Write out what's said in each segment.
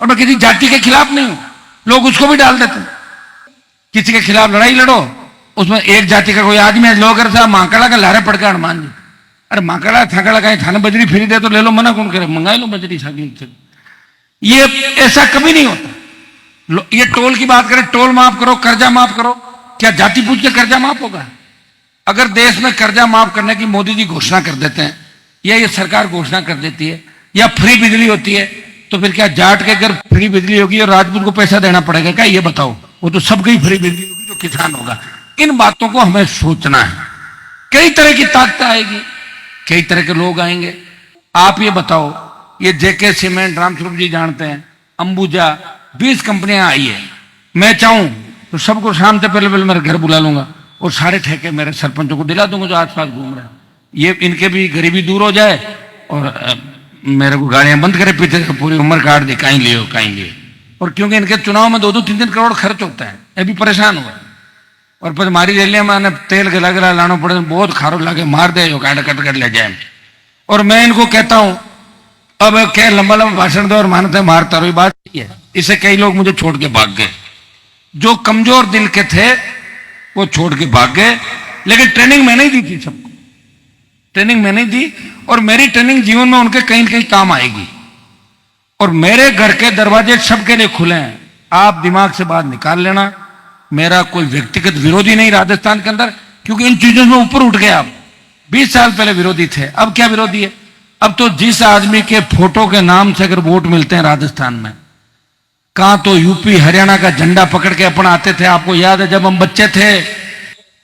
और मैं किसी जाति के खिलाफ नहीं हूं, लोग उसको भी डाल देते हैं। किसी के खिलाफ लड़ाई लड़ो, उसमें एक जाति का कोई आदमी है, लोग साहब माकड़ा का लारे पड़ के हनुमान जी, अरे माकड़ा थकड़ा कहीं थाने बजरी फ्री दे तो ले लो, मना कौन करे, मंगा लो बजरी साकी से। ये ऐसा कभी नहीं होता। ये टोल की बात करें, टोल माफ करो, कर्जा माफ करो, क्या जाति पूछ के कर्जा माफ होगा? अगर देश में कर्जा माफ करने की मोदी जी घोषणा कर देते हैं या ये सरकार घोषणा कर देती है, या फ्री बिजली होती है, तो फिर क्या जाट के घर फ्री बिजली होगी और राजपूत को पैसा देना पड़ेगा क्या? ये बताओ, वो तो सबकी फ्री बिजली होगी जो किसान होगा। इन बातों को हमें सोचना है। कई तरह की ताकत आएगी, कई तरह के लोग आएंगे। आप ये बताओ, ये जेके सीमेंट, रामस्वरूप जी जानते हैं, अंबुजा, 20 कंपनियां आई है। मैं चाहूं तो सबको शाम से पहले पहले मेरे घर बुला लूंगा और सारे ठेके मेरे सरपंचों को दिला दूंगा जो आसपास घूम रहे हैं। ये इनके भी गरीबी दूर हो जाए और मेरे को गाड़ियां बंद करे पीछे से, पूरी उम्र काट दी, कहीं लियो कहीं लिए। और क्योंकि इनके चुनाव में 2-2, 3-3 करोड़ खर्च होता है, ये भी परेशान हुआ। और फिर हमारी रैलियां मैंने तेल गला गला लाना पड़े, बहुत खारो लागे मार दे, काट कट कर ले जाए। और मैं इनको कहता हूं, अब क्या लंबा लंबा भाषण दो और मानते मारता रहो, बात है। इससे कई लोग मुझे छोड़ के भाग गए, जो कमजोर दिल के थे वो छोड़ के भाग गए। लेकिन ट्रेनिंग मैंने ही दी थी सबको, ट्रेनिंग मैंने ही दी, और मेरी ट्रेनिंग जीवन में उनके कहीं न कहीं काम आएगी। और मेरे घर के दरवाजे सबके लिए खुले हैं, आप दिमाग से बात निकाल लेना। मेरा कोई व्यक्तिगत विरोधी नहीं राजस्थान के अंदर, क्योंकि इन चीजों में ऊपर उठ गए आप। 20 साल पहले विरोधी थे, अब क्या विरोधी है? अब तो जिस आदमी के फोटो के नाम से अगर वोट मिलते हैं राजस्थान में, कहां तो यूपी हरियाणा का झंडा पकड़ के अपन आते थे। आपको याद है जब हम बच्चे थे,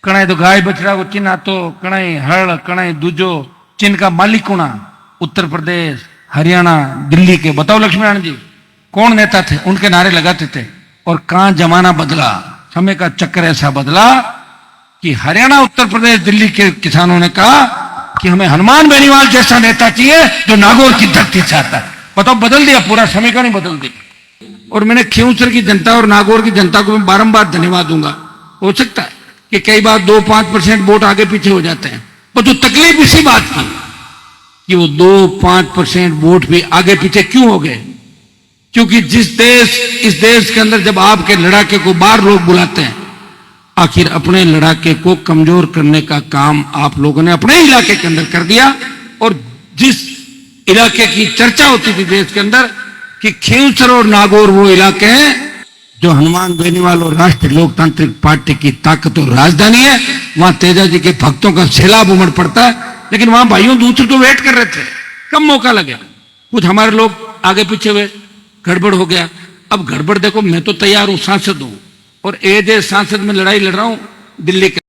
कणाई तो गाय बछड़ा को चिन्ह तो कणाई हड़ कणाई दूजो चिन्ह का मालिक कोना, उत्तर प्रदेश, हरियाणा, दिल्ली के। बताओ लक्ष्मीनारायण जी कौन नेता थे? उनके नारे लगाते थे। और कहां जमाना बदला, समय का चक्कर ऐसा बदला कि हरियाणा, उत्तर प्रदेश, दिल्ली के किसानों ने कहा कि हमें हनुमान बेनीवाल जैसा नेता चाहिए जो नागौर की धरती से आता है। बताओ, बदल दिया, पूरा समीकरण ही बदल दिया। और मैंने खियूसर की जनता और नागौर की जनता को मैं बारंबार धन्यवाद दूंगा। हो सकता है कि कई बार 2-5% वोट आगे पीछे हो जाते हैं, पर जो तकलीफ इसी बात की कि वो 2-5% वोट भी आगे पीछे क्यों हो गए? क्योंकि इस देश के अंदर जब आपके लड़ाके को बाहर लोग बुलाते हैं, आखिर अपने लड़ाके को कमजोर करने का काम आप लोगों ने अपने इलाके के अंदर कर दिया। और जिस इलाके की चर्चा होती थी देश के अंदर कि खियूसर और नागौर वो इलाके हैं जो हनुमान बेनीवाल और राष्ट्रीय लोकतांत्रिक पार्टी की ताकत और राजधानी है, वहां तेजा जी के भक्तों का सैलाब उमड़ पड़ता है। लेकिन वहां भाइयों दूसरे तो वेट कर रहे थे, कम मौका लगे, कुछ हमारे लोग आगे पीछे हुए, गड़बड़ हो गया। अब गड़बड़ देखो, मैं तो तैयार हूं, सांसद हूं, और एज सांसद में लड़ाई लड़ रहा हूं दिल्ली के